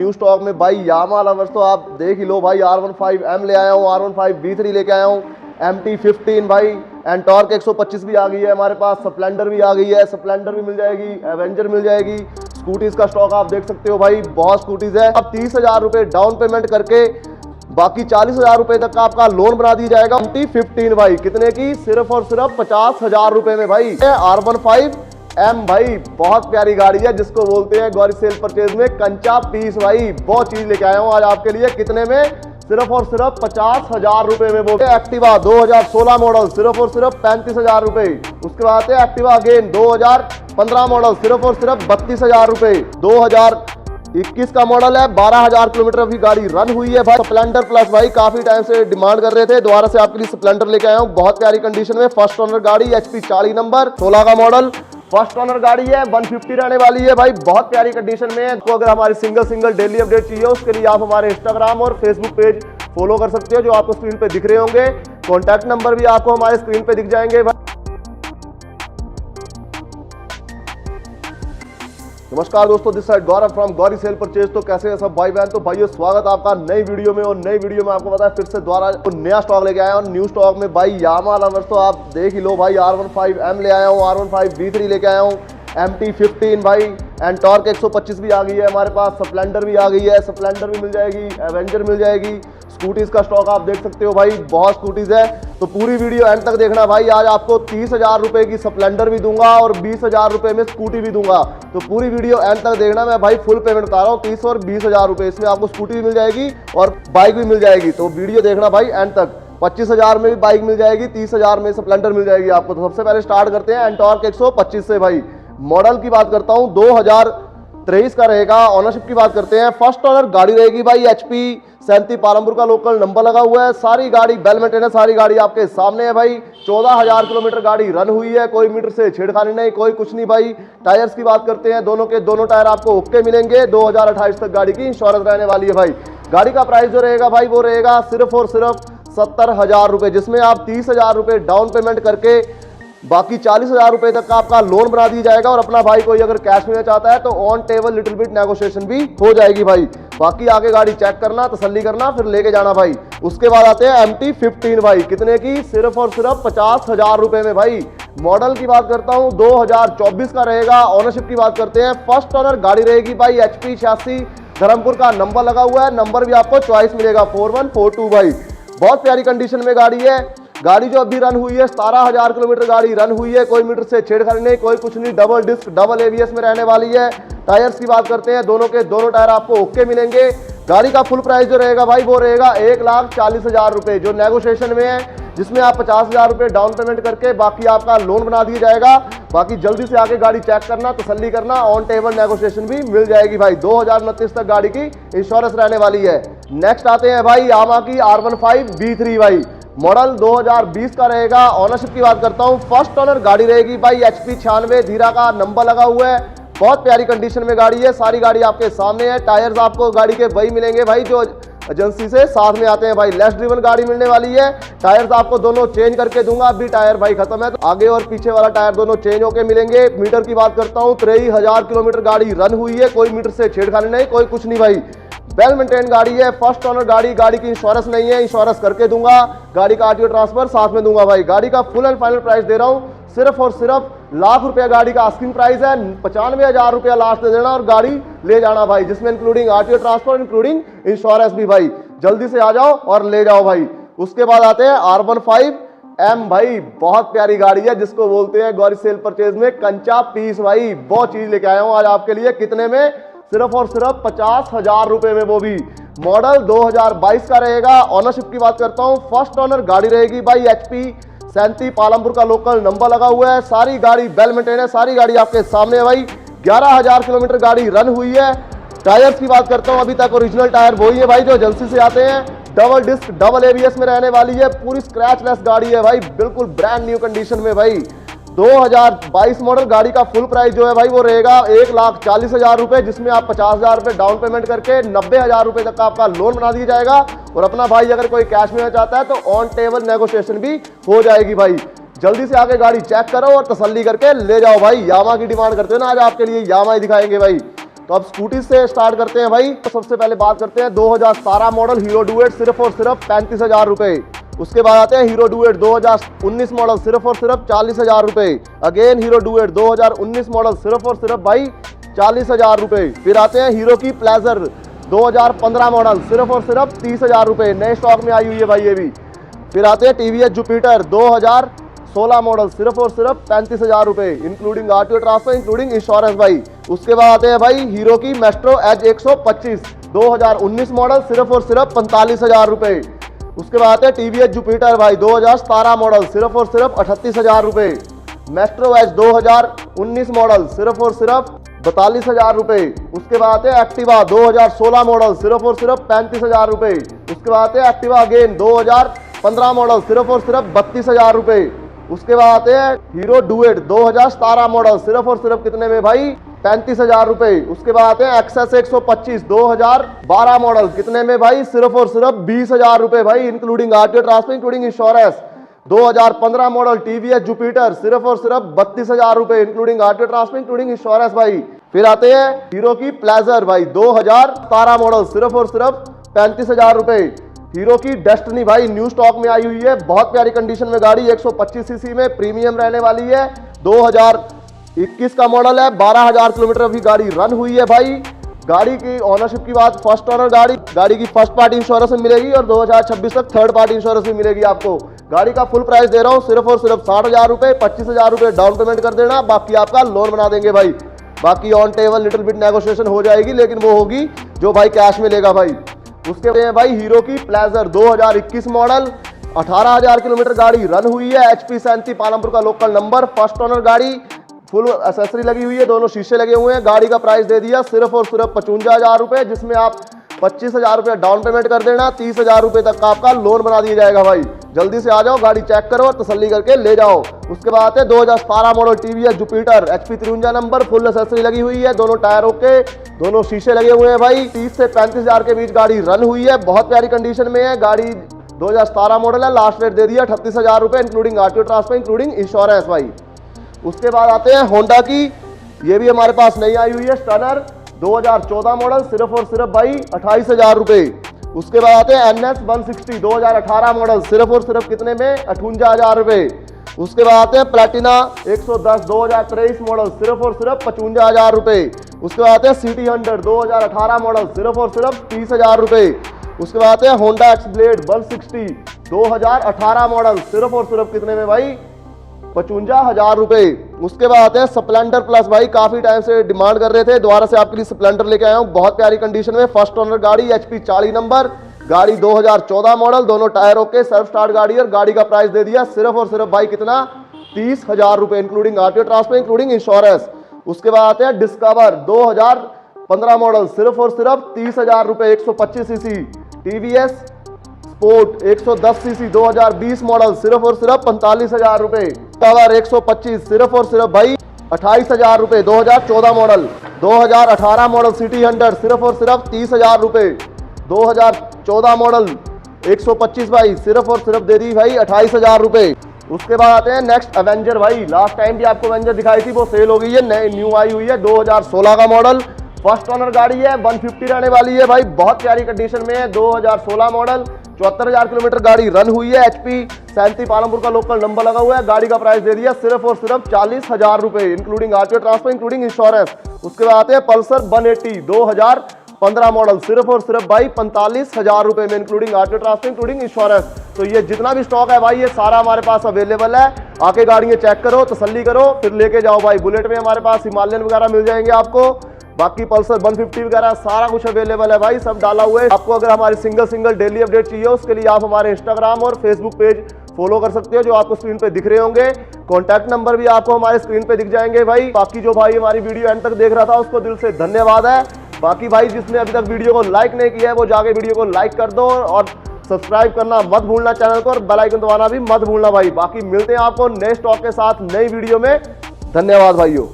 New stock में भाई यामा lovers तो आप देख ही लो भाई। R15M ले आया हूँ, R15 V3 लेके आया हूँ, MT15 भाई, एंटॉर्क 125 भी आ गई है हमारे पास, स्प्लेंडर भी आ गई है, स्प्लेंडर भी मिल जाएगी, एवेंजर मिल जाएगी। स्कूटीज का स्टॉक आप देख सकते हो भाई, बहुत स्कूटीज है। अब 30,000 रुपए डाउन पेमेंट करके बाकी 40,000 रुपए तक का आपका लोन बना दिया जाएगा। MT15 भाई कितने की? सिर्फ और सिर्फ 50,000 रुपए में भाई। R15M भाई बहुत प्यारी गाड़ी है जिसको बोलते हैं गौरी सेल परचेज में कंचा पीस भाई। बहुत चीज लेके आया हूँ आज आपके लिए। कितने में? सिर्फ और सिर्फ 50,000 रुपए में। वो एक्टिवा 2016 मॉडल सिर्फ और सिर्फ 35,000 रुपए। उसके बाद है एक्टिवा अगेन 2015 मॉडल सिर्फ और सिर्फ 32,000 रुपए। 2021 का मॉडल है, 12,000 किलोमीटर अभी गाड़ी रन हुई है भाई। स्प्लेंडर प्लस भाई काफी टाइम से डिमांड कर रहे थे, दोबारा से आपके लिए स्प्लेंडर लेके आया हूँ। बहुत प्यारी कंडीशन में, फर्स्ट ओनर गाड़ी, HP 40 नंबर, 16 का मॉडल, फर्स्ट ओनर गाड़ी है, 150 रहने वाली है भाई। बहुत प्यारी कंडीशन में है। तो अगर हमारी सिंगल डेली अपडेट चाहिए उसके लिए आप हमारे इंस्टाग्राम और फेसबुक पेज फॉलो कर सकते हो जो आपको स्क्रीन पे दिख रहे होंगे। कॉन्टैक्ट नंबर भी आपको हमारे स्क्रीन पे दिख जाएंगे भाई। नमस्कार दोस्तों, this side Gaurav from Gauri cell purchase. तो कैसे हैं सब भाई बहन? तो भाइयों स्वागत आपका नई वीडियो में। और नई वीडियो में आपको पता है फिर से दोबारा नया स्टॉक लेके आया हूं। न्यू स्टॉक में भाई यामा लवर्स तो आप देख ही लो भाई। R15M ले आया हूँ, R15 V3 लेके आया हूँ, MT15 भाई, एंटॉर्क 125 भी आ गई है हमारे पास, स्प्लेंडर भी आ गई है, स्प्लेंडर भी मिल जाएगी, एवेंजर मिल जाएगी। स्कूटीज का स्टॉक आप देख सकते हो भाई, बहुत स्कूटीज है। तो पूरी वीडियो एंड तक देखना भाई। आज आपको 30,000 रुपए की स्प्लेंडर भी दूंगा और 20,000 रुपए में स्कूटी भी दूंगा। तो पूरी वीडियो एंड तक देखना। मैं भाई फुल पेमेंट बता रहा हूँ, 30 और 20,000 रुपए। इसमें आपको स्कूटी भी मिल जाएगी और बाइक भी मिल जाएगी। तो वीडियो देखना भाई एंड तक। 25,000 में भी बाइक मिल जाएगी, 30,000 में स्प्लेंडर मिल जाएगी आपको। तो सबसे पहले स्टार्ट करते हैं एंटॉर्क 125 से भाई। मॉडल की बात करता हूँ, 2023 का रहेगा। ऑनरशिप की बात करते हैं, फर्स्ट ऑनर गाड़ी रहेगी भाई। HP 37 पालमपुर का लोकल नंबर लगा हुआ है। सारी गाड़ी वेल मेंटेन है, सारी गाड़ी आपके सामने है भाई। 14,000 किलोमीटर गाड़ी रन हुई है, कोई मीटर से छेड़खानी नहीं, कोई कुछ नहीं भाई। टायर्स की बात करते हैं, दोनों के दोनों टायर आपको ओके मिलेंगे। 2028 तक गाड़ी की इंश्योरेंस रहने वाली है भाई। गाड़ी का प्राइस जो रहेगा भाई वो रहेगा सिर्फ और सिर्फ 70,000 रुपए, जिसमें आप 30,000 रुपए डाउन पेमेंट करके बाकी 40,000 रुपए तक का आपका लोन बना दिया जाएगा। और अपना भाई कोई अगर कैश में चाहता है तो on table little bit negotiation भी हो जाएगी भाई। बाकी आगे गाड़ी चेक करना, तसल्ली करना, फिर लेके जाना भाई। उसके बाद आते हैं MT15 भाई। कितने की? सिर्फ और सिर्फ 50,000 रुपए में भाई। मॉडल की बात करता हूं, 2024 का रहेगा। ऑनरशिप की बात करते हैं, फर्स्ट ऑनर गाड़ी रहेगी भाई। HP 86 धर्मपुर का नंबर लगा हुआ है। नंबर भी आपको चॉइस मिलेगा 4142 भाई। बहुत प्यारी कंडीशन में गाड़ी है। गाड़ी जो अभी रन हुई है 17,000 किलोमीटर गाड़ी रन हुई है, कोई मीटर से छेड़खानी नहीं, कोई कुछ नहीं। डबल डिस्क डबल ABS में रहने वाली है। टायर्स की बात करते हैं, दोनों के दोनों टायर आपको ओके मिलेंगे। गाड़ी का फुल प्राइस जो रहेगा भाई वो रहेगा 1,40,000 रुपए, जो नेगोशिएशन में है, जिसमें आप 50,000 रुपए डाउन पेमेंट करके बाकी आपका लोन बना दिया जाएगा। बाकी जल्दी से आके गाड़ी चेक करना, तसल्ली करना, ऑन टेबल नेगोशिएशन भी मिल जाएगी भाई। 2029 तक गाड़ी की इंश्योरेंस रहने वाली है। नेक्स्ट आते हैं भाई यामा की R15 V3 भाई। मॉडल 2020 का रहेगा। ऑनरशिप की बात करता हूं, फर्स्ट ओनर गाड़ी रहेगी भाई। HP 96 धीरा का नंबर लगा हुआ है। बहुत प्यारी कंडीशन में गाड़ी है, सारी गाड़ी आपके सामने है। टायर्स आपको गाड़ी के वही मिलेंगे भाई जो एजेंसी से साथ में आते हैं भाई। लेस ड्रिवन गाड़ी मिलने वाली है। टायर्स आपको दोनों चेंज करके दूंगा, अभी टायर भाई खत्म है तो आगे और पीछे वाला टायर दोनों चेंज होके मिलेंगे। मीटर की बात करता हूँ, 23,000 किलोमीटर गाड़ी रन हुई है, कोई मीटर से छेड़खानी नहीं, कोई कुछ नहीं भाई। वेल मेंटेन गाड़ी है, फर्स्ट ओनर गाड़ी। गाड़ी की इंश्योरेंस नहीं है, इंश्योरेंस करके दूंगा। गाड़ी का RTO ट्रांसफर साथ में दूंगा भाई। गाड़ी का फुल एंड फाइनल प्राइस दे रहा हूं सिर्फ और सिर्फ लाख रुपया। गाड़ी का आस्किंग प्राइस है। 95,000 रुपया लास्ट दे देना और गाड़ी ले जाना भाई, जिसमें including RTO transfer, including insurance भी भाई। जल्दी से आ जाओ और ले जाओ भाई। उसके बाद आते हैं R15M भाई। बहुत प्यारी गाड़ी है जिसको बोलते हैं गौरी सेल परचेज में कंचा पीस भाई। बहुत चीज लेके आया हूं आज आपके लिए। कितने में? सिर्फ और सिर्फ 50,000 रुपए में, वो भी। मॉडल 2022 का रहेगा। ऑनरशिप की बात करता हूं, फर्स्ट ऑनर गाड़ी रहेगी भाई। HP 37 पालमपुर का लोकल नंबर लगा हुआ है। सारी गाड़ी वेल मेंटेन है, सारी गाड़ी आपके सामने है भाई। 11,000 किलोमीटर गाड़ी रन हुई है। टायर्स की बात करता हूं, अभी तक ओरिजिनल टायर वही है भाई जो एजेंसी से आते हैं। डबल डिस्क डबल ABS में रहने वाली है। पूरी स्क्रैचलेस गाड़ी है भाई, बिल्कुल ब्रांड न्यू कंडीशन में भाई। 2022 मॉडल। गाड़ी का फुल प्राइस जो है भाई वो रहेगा 1,40,000 रुपए, जिसमें आप 50,000 रुपए डाउन पेमेंट करके 90,000 रुपए तक का आपका लोन बना दिया जाएगा। और अपना भाई अगर कोई कैश में चाहता है तो ऑन टेबल नेगोशिएशन भी हो जाएगी भाई। जल्दी से आके गाड़ी चेक करो और तसल्ली करके ले जाओ भाई। यामा की डिमांड करते हो ना, आज आपके लिए यामा ही दिखाएंगे भाई। तो अब स्कूटी से स्टार्ट करते हैं भाई। तो सबसे पहले बात करते हैं 2017 मॉडल हीरो डुएट सिर्फ और सिर्फ 35,000 रुपए। उसके बाद आते हैं हीरो डुएट 2019 मॉडल सिर्फ और सिर्फ 40,000 रुपए। अगेन हीरो डुएट 2019 मॉडल सिर्फ और सिर्फ भाई 40,000 रुपए। फिर आते हैं हीरो की प्लेजर 2015 मॉडल सिर्फ और सिर्फ 30,000 रुपए, नए स्टॉक में आई हुई है भाई ये भी। फिर आते हैं टीवीएस जुपिटर 2016 मॉडल सिर्फ और सिर्फ 35,000 रुपए, including RTO transfer, including insurance भाई। उसके बाद आते हैं भाई हीरो की मेस्ट्रो एज 125 2019 मॉडल सिर्फ और सिर्फ 45,000 रुपए। उसके बाद आते हैं टीवीएस जुपिटर भाई 2017 मॉडल सिर्फ और सिर्फ 38,000 रुपए। मेस्ट्रो एज 2019 मॉडल सिर्फ और सिर्फ 42,000 रुपए। उसके बाद आते हैं एक्टिवा 2016 मॉडल सिर्फ और सिर्फ 35,000 रुपए। उसके बाद आते हैं एक्टिवा अगेन 2015 मॉडल सिर्फ और सिर्फ 32,000 रुपए। उसके बाद आते हैं हीरो डुएट 2017 मॉडल सिर्फ और सिर्फ कितने में भाई 35,000 रुपए। उसके बाद आते हैं एक्सेस 125 2012 मॉडल कितने में भाई सिर्फ और सिर्फ 20,000 रुपए भाई, including RTO transfer, including insurance. 2015 model TVS Jupiter सिर्फ और सिर्फ 32,000 रुपए, including RTO transfer, including insurance भाई। फिर आते हैं हीरो की प्लेजर भाई 2017 मॉडल सिर्फ और सिर्फ 35,000 रुपए। हीरो की डेस्टिनी भाई न्यू स्टॉक में आई हुई है, बहुत प्यारी कंडीशन में गाड़ी, 125 सीसी में प्रीमियम रहने वाली है। 2021 का मॉडल है, 12,000 किलोमीटर अभी गाड़ी रन हुई है भाई। गाड़ी की ऑनरशिप की बात, फर्स्ट ऑनर गाड़ी की फर्स्ट पार्टी इंश्योरेंस में मिलेगी और 2026 तक थर्ड पार्टी इंश्योरेंस भी मिलेगी आपको। गाड़ी का फुल प्राइस दे रहा हूँ सिर्फ और सिर्फ 60,000 रुपए, 25,000 रुपए डाउन पेमेंट कर देना, बाकी आपका लोन बना देंगे भाई। बाकी on table little bit negotiation हो जाएगी, लेकिन वो होगी जो भाई कैश में लेगा भाई। उसके बाद भाई हीरो की प्लेजर 2021 मॉडल, 18,000 किलोमीटर गाड़ी रन हुई है, HP 37 पालमपुर का लोकल नंबर, फर्स्ट ऑनर गाड़ी, फुल एसेसरी लगी हुई है, दोनों शीशे लगे हुए हैं। गाड़ी का प्राइस दे दिया सिर्फ और सिर्फ 55,000 रुपए, जिसमें आप 25,000 रुपए डाउन पेमेंट कर देना, 30,000 रुपए तक का आपका लोन बना दिया जाएगा भाई। जल्दी से आ जाओ, गाड़ी चेक करो और तसल्ली करके ले जाओ। उसके बाद आते हैं 2017 model TVS Jupiter HP 53 number, full accessory लगी हुई है, दोनों टायरों के दोनों शीशे लगे हुए हैं भाई। 30 से 35,000 के बीच गाड़ी रन हुई है, बहुत प्यारी कंडीशन में है गाड़ी। 2017 मॉडल है, लास्ट रेट दे दिया 38,000 रुपए, including RTO transfer, including insurance भाई। उसके बाद आते हैं होंडा की, ये भी हमारे पास नई आई हुई है, स्टनर 2014 मॉडल सिर्फ और सिर्फ भाई 28,000 रुपए। उसके बाद आते हैं NS 160 2018 मॉडल सिर्फ और सिर्फ कितने में 58,000 रुपए। उसके बाद आते हैं प्लेटिना 110 2023 मॉडल सिर्फ और सिर्फ 55,000 रुपए। उसके बाद आते हैं सिटी 100 2018 मॉडल सिर्फ और सिर्फ 30,000 रुपए। उसके बाद आते हैं होंडा एक्स ब्लेड 160 2018 मॉडल सिर्फ और सिर्फ कितने में भाई 55,000 रुपए। उसके बाद आते हैं स्प्लेंडर प्लस भाई, काफी टाइम से डिमांड कर रहे थे, दोबारा से आपके लिए स्प्लेंडर लेके आया हूं, बहुत प्यारी कंडीशन में, फर्स्ट ओनर गाड़ी, HP 40 नंबर गाड़ी, 2014 मॉडल, दोनों टायरों के सेल्फ स्टार्ट गाड़ी, और गाड़ी का प्राइस दे दिया सिर्फ और सिर्फ भाई कितना 30,000 रुपए, including RTO transfer, including insurance. उसके बाद आते हैं डिस्कवर 2015 मॉडल सिर्फ और सिर्फ 30,000 रुपए, 125 CC TVS sport 110 CC 2020 model सिर्फ और सिर्फ 45,000 रुपए। टावर 125 सिर्फ और सिर्फ भाई 28,000 रुपए, 2014 मॉडल। 2018 मॉडल सिटी 100 सिर्फ और सिर्फ 30,000 रुपए। 2014 मॉडल 125 भाई सिर्फ और सिर्फ दे दी भाई 28,000 रुपए। उसके बाद आते हैं नेक्स्ट एवेंजर भाई, लास्ट टाइम भी आपको एवेंजर दिखाई थी, वो सेल हो गई है, नई न्यू आई हुई है, 2016 का मॉडल, फर्स्ट ओनर गाड़ी है, 150 रहने वाली है भाई, बहुत प्यारी कंडीशन में है, 2016 मॉडल, 74,000 किलोमीटर गाड़ी रन हुई है, HP 37 पालमपुर का लोकल नंबर लगा हुआ है। गाड़ी का प्राइस दे दिया सिर्फ और सिर्फ 40,000 रुपए, including RTO transfer, including insurance. उसके बाद आते हैं पल्सर 180 2015 मॉडल सिर्फ और सिर्फ भाई 45,000 रुपए में, including RTO transfer, including insurance. तो ये जितना भी स्टॉक है भाई, ये सारा हमारे पास अवेलेबल है, आके गाड़ियां चेक करो, तसल्ली करो, फिर लेके जाओ भाई। बुलेट में हमारे पास हिमालयन वगैरह मिल जाएंगे आपको, बाकी पल्सर 150 वगैरह सारा कुछ अवेलेबल है भाई, सब डाला हुआ है। आपको अगर हमारी सिंगल डेली अपडेट चाहिए, उसके लिए आप हमारे इंस्टाग्राम और फेसबुक पेज फॉलो कर सकते हो, जो आपको स्क्रीन पे दिख रहे होंगे। कॉन्टैक्ट नंबर भी आपको हमारे स्क्रीन पे दिख जाएंगे भाई। बाकी जो भाई हमारी वीडियो एंड तक देख रहा था, उसको दिल से धन्यवाद है। बाकी भाई जिसने अभी तक वीडियो को लाइक नहीं किया है, वो जाके वीडियो को लाइक कर दो और सब्सक्राइब करना मत भूलना चैनल को, और बेल आइकन दबाना भी मत भूलना भाई। बाकी मिलते हैं आपको नए स्टॉक के साथ नई वीडियो में। धन्यवाद भाइयों।